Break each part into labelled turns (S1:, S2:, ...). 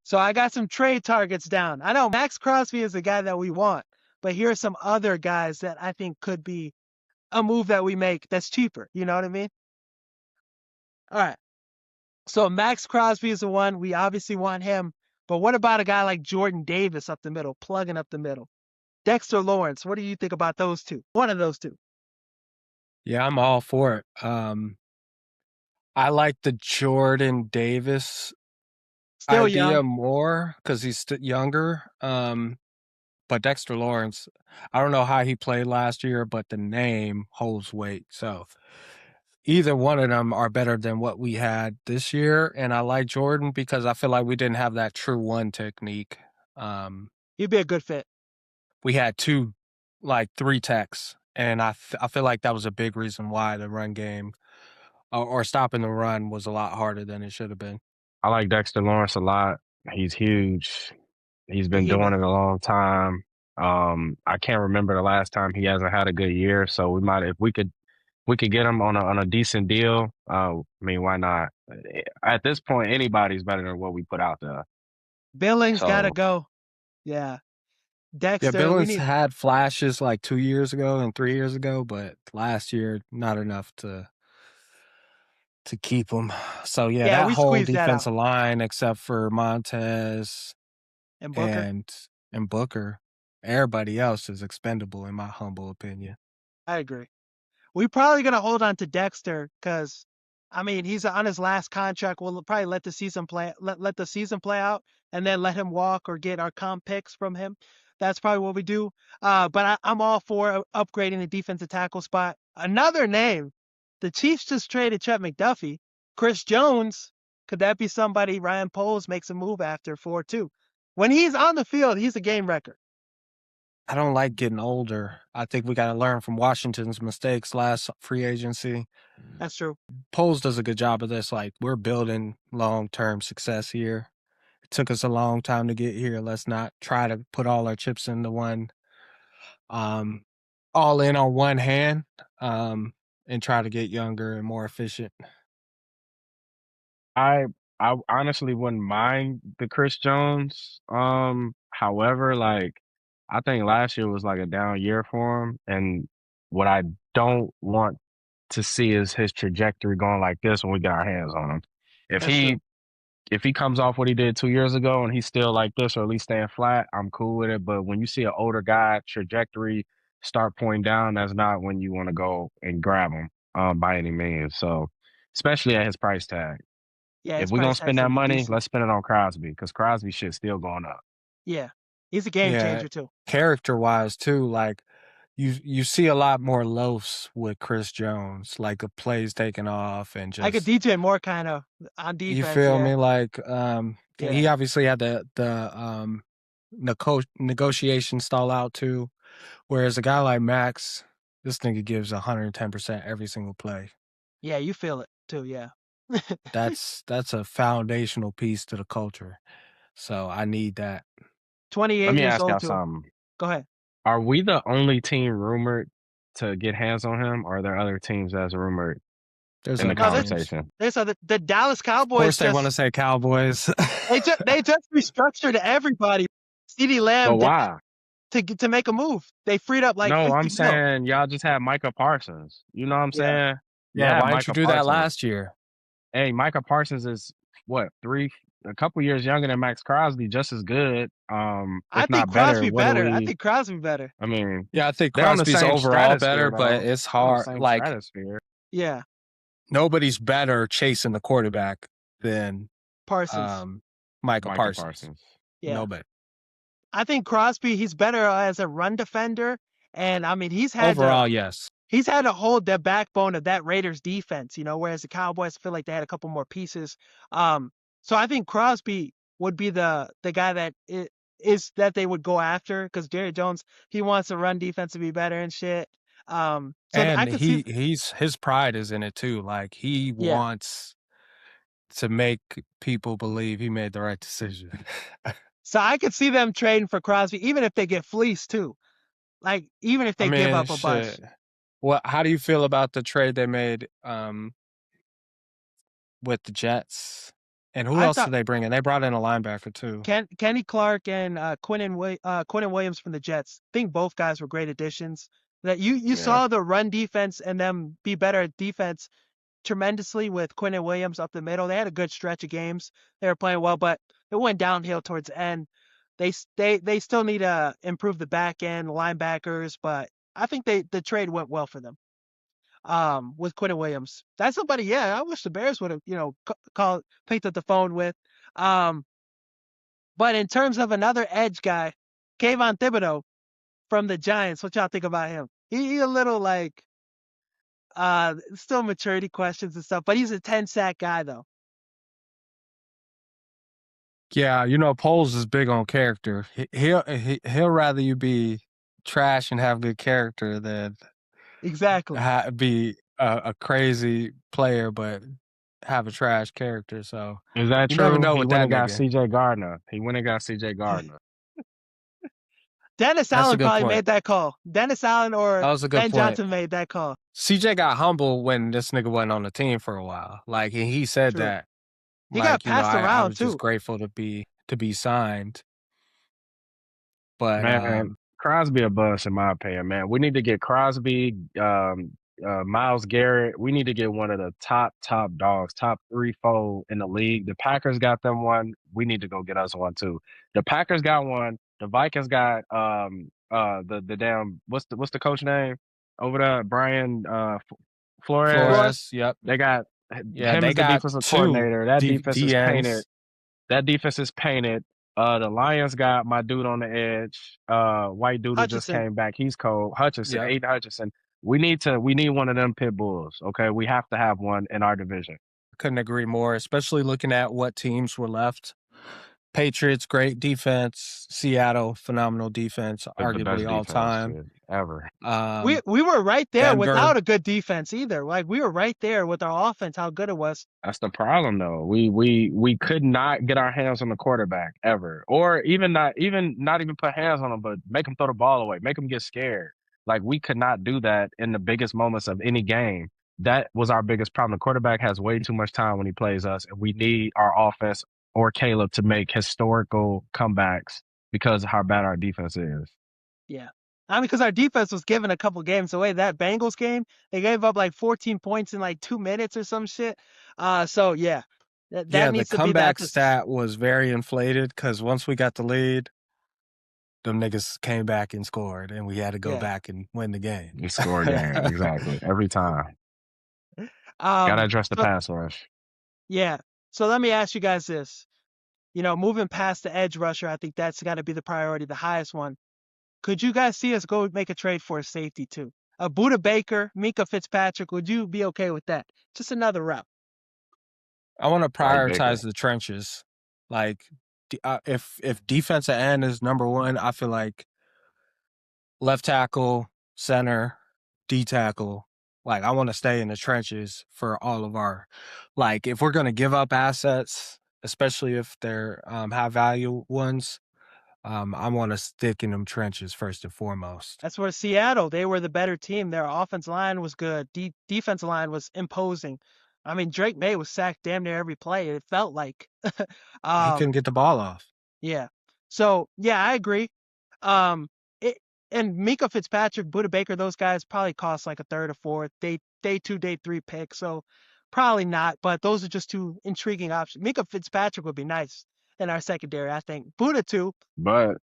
S1: So I got some trade targets down. I know Max Crosby is the guy that we want, but here are some other guys that I think could be a move that we make that's cheaper. You know what I mean? All right. So Max Crosby is the one. We obviously want him. But what about a guy like Jordan Davis up the middle, plugging up the middle? Dexter Lawrence. What do you think about those two? One of those two.
S2: Yeah, I'm all for it. I like the Jordan Davis
S1: Still young.
S2: idea more because he's younger. But Dexter Lawrence, I don't know how he played last year, but the name holds weight. So either one of them are better than what we had this year. And I like Jordan because I feel like we didn't have that true one technique. Um,
S1: He'd be a good fit.
S2: we had two, like three techs. And I feel like that was a big reason why the run game or stopping the run was a lot harder than it should have been.
S3: I like Dexter Lawrence a lot. He's huge. He's been doing
S1: Behemoth.
S3: it a long time. I can't remember the last time he hasn't had a good year. So we might, if we could get him on a decent deal. I mean, why not? At this point, anybody's better than what we put out there.
S1: Billings gotta
S3: So
S1: go. Yeah.
S2: Yeah,
S1: Dexter, we
S2: Billings
S1: need.
S2: had flashes like 2 years ago and 3 years ago, but last year not enough to keep him. So yeah,
S1: Yeah,
S2: that
S1: we
S2: whole
S1: squeezed that out.
S2: defensive line, except for Montez
S1: And Booker.
S2: and Booker, everybody else is expendable in my humble opinion.
S1: I agree. We probably gonna hold on to Dexter because, I mean, he's on his last contract. We'll probably let the season play let the season play out, and then let him walk or get our comp picks from him. That's probably what we do. But I'm all for upgrading the defensive tackle spot. Another name, the Chiefs just traded Chet McDuffie. Chris Jones, could that be somebody Ryan Poles makes a move after for too? When he's on the field, he's a game wrecker.
S2: I don't like getting older. I think we got to learn from Washington's mistakes last free agency.
S1: That's true.
S2: Poles does a good job of this. Like, we're building long-term success here. It took us a long time to get here. Let's not try to put all our chips into one, um, all in on one hand, and try to get younger and more efficient.
S3: I I honestly wouldn't mind the Chris Jones. However, like I think last year was like a down year for him, and what I don't want to see is his trajectory going like this when we get our hands on him. If
S1: That's
S3: he
S1: true.
S3: if he comes off what he did 2 years ago and he's still like this or at least staying flat, I'm cool with it. But when you see an older guy trajectory start pointing down, that's not when you want to go and grab him by any means. So especially at his price tag.
S1: Yeah,
S3: If
S1: his
S3: we're gonna
S1: price tag's
S3: spend
S1: gonna
S3: that
S1: be
S3: money,
S1: decent.
S3: let's spend it on Crosby because Crosby shit's still going up.
S1: Yeah, he's a game
S2: Yeah,
S1: changer too.
S2: character-wise too, like, you see a lot more loafs with Chris Jones, like, the plays taking off and
S1: Like a
S2: just
S1: DJ Moore kind of on
S2: you
S1: defense.
S2: feel
S1: Yeah,
S2: me? Like, he
S1: yeah,
S2: obviously had negotiation stall out too, whereas a guy like Max, this nigga gives 110% every single play.
S1: yeah. You feel it too. Yeah.
S2: That's a foundational piece to the culture. So I need that.
S3: Let
S1: 28
S3: me
S1: years
S3: ask y'all
S1: old too.
S3: something.
S1: Go ahead.
S3: Are we the only team rumored to get hands on him, or are there other teams that's rumored
S2: There's
S3: in the
S2: other
S1: No, this
S2: teams.
S3: conversation?
S1: this other the Dallas
S2: Of
S1: Cowboys
S2: course they wanna
S1: just
S2: say Cowboys.
S1: they just restructured everybody. CeeDee
S3: But
S1: Lamb did
S3: why?
S1: to make a move. They freed up like
S3: No, I'm
S1: 50 mil.
S3: saying y'all just had Micah Parsons. You know what I'm
S1: Yeah.
S3: saying?
S2: Yeah,
S3: Yeah,
S2: why didn't you
S3: Micah
S2: do that
S3: Parsons.
S2: last year?
S3: Hey, Micah Parsons is what, a couple years younger than Max Crosby, just as good,
S1: I
S3: if
S1: think
S3: not better.
S1: Crosby
S3: What do
S1: better. I
S3: we
S1: think Crosby better.
S3: I mean,
S2: Yeah, I think
S3: they're on the
S2: Crosby's
S3: same
S2: overall
S3: stratosphere
S2: better, but
S3: though.
S2: it's
S3: They're on the
S2: hard.
S3: same
S2: Like,
S3: stratosphere.
S1: Yeah.
S2: nobody's better chasing the quarterback than
S1: Parsons.
S2: um, Micah
S3: Micah
S2: Parsons.
S3: Parsons.
S1: Yeah.
S2: Nobody.
S1: I think Crosby, he's better as a run defender. And I mean,
S2: Overall, yes.
S1: he's had to hold the backbone of that Raiders defense, whereas the Cowboys feel like they had a couple more pieces. So I think Crosby would be the guy that is that they would go after because Jerry Jones, he wants the run defense to be better and shit. So I
S2: And
S1: could see,
S2: his pride is in it too. Like, he
S1: yeah.
S2: wants to make people believe he made the right decision.
S1: So I could see them trading for Crosby, even if they get fleeced too. Like even if
S2: I
S1: they give
S2: mean,
S1: up a bunch.
S2: shit. How do you feel about the trade they made with the Jets? And who
S1: I
S2: else did
S1: thought
S2: they bring in? They brought in a linebacker too.
S1: Kenny Clark and Quinnen Williams from the Jets. I think both guys were great additions. That you
S3: Yeah.
S1: saw the run defense and them be better at defense tremendously with Quinnen Williams up the middle. They had a good stretch of games. They were playing well, but it went downhill towards the end. They still need to improve the back end linebackers, but I think the trade went well for them. With Quinnen Williams, that's somebody. Yeah, I wish the Bears would have picked up the phone with. Um, but in terms of another edge guy, Kayvon Thibodeau from the Giants, what y'all think about him? He a little like still maturity questions and stuff, but he's a 10 sack guy though.
S2: Yeah, Poles is big on character. He'll rather you be trash and have good character than
S1: Exactly.
S2: be a crazy player but have a trash character. So
S3: Is that
S2: you never
S3: true?
S2: know
S3: He
S2: with
S3: went
S2: that
S3: and got
S2: nigga.
S3: C.J. Gardner. He went and got C.J. Gardner.
S1: Dennis
S2: That's a
S1: Allen
S2: good
S1: probably
S2: point.
S1: made that call. Dennis Allen or
S2: That was a good
S1: Ben
S2: point.
S1: Johnson made that call.
S2: CJ got humble when this nigga wasn't on the team for a while. Like, and he said
S1: True.
S2: that.
S1: He got
S2: Like,
S1: passed
S2: I
S1: around
S2: was just
S1: too.
S2: grateful to be signed. But
S3: Man, Crosby a bust in my opinion, man. We need to get Crosby, Miles Garrett. We need to get one of the top dogs, top 3, 4 in the league. The Packers got them one. We need to go get us one too. The Packers got one. The Vikings got the damn what's the coach name over there? Brian Flores.
S1: Flores.
S2: Flores, yep.
S3: They got
S2: Yeah,
S3: him
S2: they
S3: as the
S2: got
S3: defensive
S2: 2
S3: coordinator. That defense is painted.
S2: DNs.
S3: That defense is painted. The Lions got my dude on the edge. White dude who just
S1: Hutchinson.
S3: came back. He's cold. Hutchinson,
S2: Yep.
S3: Aiden Hutchinson. We need one of them pit bulls. Okay, we have to have one in our division.
S2: Couldn't agree more, especially looking at what teams were left. Patriots, great defense. Seattle, phenomenal defense,
S3: The best
S2: arguably all
S3: defense
S2: time.
S3: ever.
S1: We were right there
S2: Denver.
S1: without a good defense either. Like we were right there with our offense, how good it was.
S3: That's the problem, though. We could not get our hands on the quarterback ever, or not even put hands on him, but make him throw the ball away, make him get scared. Like we could not do that in the biggest moments of any game. That was our biggest problem. The quarterback has way too much time when he plays us, and we need our offense or Caleb to make historical comebacks because of how bad our defense is.
S1: Yeah. I mean, because our defense was giving a couple games away. That Bengals game, they gave up like 14 points in like 2 minutes or some shit. So yeah, that
S2: the
S1: needs to be
S2: comeback
S1: that.
S2: stat was very inflated because once we got the lead, them niggas came back and scored, and we had to go back and win the game.
S3: We score game exactly every time. Gotta address the pass rush.
S1: Yeah. So let me ask you guys this. Moving past the edge rusher, I think that's got to be the priority, the highest one. Could you guys see us go make a trade for a safety too? A Buda Baker, Minka Fitzpatrick, would you be okay with that? Just another route.
S2: I want to
S3: Like
S2: prioritize
S3: Baker.
S2: the trenches. Like, if defensive end is number 1, I feel like left tackle, center, D tackle. Like, I want to stay in the trenches for all of our. Like, if we're gonna give up assets, especially if they're high value ones, I want to stick in them trenches first and foremost.
S1: That's where Seattle, they were the better team. Their offensive line was good. Defensive line was imposing. I mean, Drake May was sacked damn near every play. It felt like.
S2: He couldn't get the ball off.
S1: Yeah. So yeah, I agree. And Minka Fitzpatrick, Buda Baker, those guys probably cost like a third or fourth. Day 2, day 3 pick. So probably not. But those are just 2 intriguing options. Minka Fitzpatrick would be nice in our secondary, I think. Buda too.
S3: But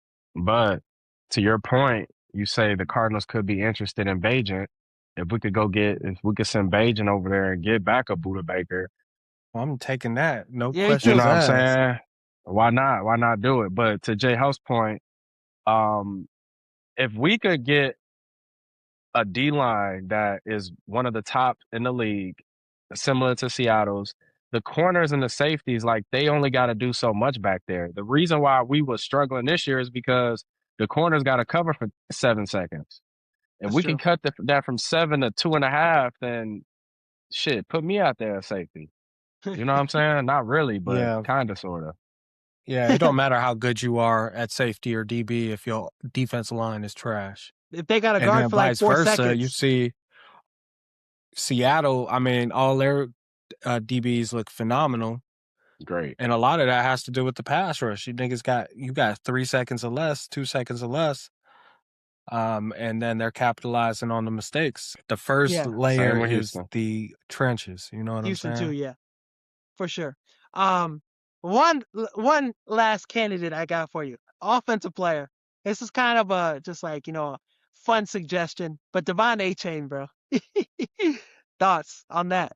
S3: to your point, you say the Cardinals could be interested in Bajan. If we could send Bajan over there and get back a Buda Baker.
S2: Well, I'm taking that. No
S1: Yeah,
S2: questions
S3: You know what I'm
S2: asked.
S3: saying? Why not? Why not do it? But to Jay Huff's point, if we could get a D line that is one of the top in the league, similar to Seattle's, the corners and the safeties, like they only got to do so much back there. The reason why we were struggling this year is because the corners got to cover for 7 seconds. If we can cut that from 7 to 2.5, then shit, put me out there as safety. You know what I'm saying? Not really, but kind of, sort of.
S2: Yeah, it don't matter how good you are at safety or DB if your defensive line is trash.
S1: If they got a
S2: And
S1: guard
S2: then
S1: for like
S2: vice
S1: 4
S2: versa,
S1: seconds.
S2: you see Seattle, I mean, all their DBs look phenomenal.
S3: Great.
S2: And a lot of that has to do with the pass rush. You got 3 seconds or less, 2 seconds or less. And then they're capitalizing on the mistakes. The first
S1: Yeah,
S2: layer
S3: Same with
S2: is
S3: Houston.
S2: the trenches. You know what I'm
S1: Houston too.
S2: saying?
S1: Yeah, for sure. Um, one last candidate I got for you, offensive player. This is kind of a just like a fun suggestion, but Devon A-Chain, bro. Thoughts on that?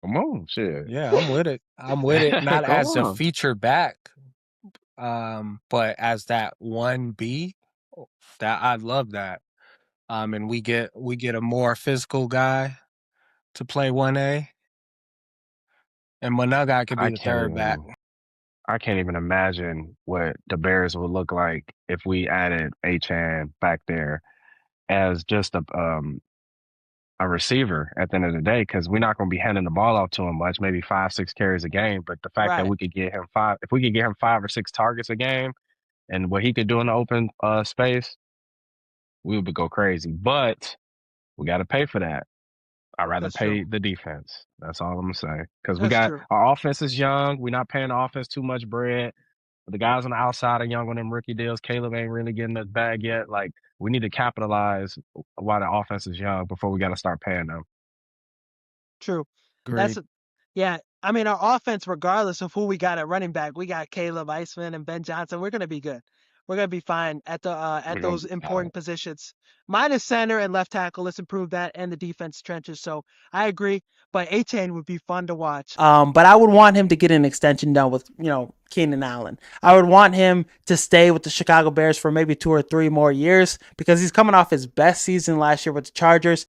S3: Come on, shit.
S2: Yeah, I'm with it. I'm with it. Not
S3: Come
S2: as a
S3: on.
S2: feature back, but as that 1B, that I love that. And we get a more physical guy to play 1A, and another guy could be
S3: I
S2: the
S3: can't
S2: third back.
S3: even I can't even imagine what the Bears would look like if we added Achan back there as just a receiver at the end of the day, because we're not going to be handing the ball off to him much, maybe 5, 6 carries a game. But the fact that
S1: Right.
S3: we could get him five, if we could get him 5 or 6 targets a game, and what he could do in the open space, we would go crazy. But we got to pay for that. I'd rather
S1: That's true.
S3: pay the defense. That's all I'm gonna say. Because we
S1: That's
S3: got
S1: true.
S3: our offense is young. We're not paying the offense too much bread. The guys on the outside are young on them rookie deals. Caleb ain't really getting the bag yet. Like we need to capitalize while the offense is young before we got to start paying them.
S1: True. That's
S2: Agreed.
S1: yeah. I mean, our offense, regardless of who we got at running back, we got Caleb Iceman and Ben Johnson. We're gonna be good. We're gonna be fine at the at
S3: We're gonna
S1: those
S3: be solid.
S1: important positions. Minus center and left tackle. Let's improve that and the defense trenches. So I agree. But A-Chain would be fun to watch. But I would want him to get an extension done with Keenan Allen. I would want him to stay with the Chicago Bears for maybe 2 or 3 more years because he's coming off his best season last year with the Chargers.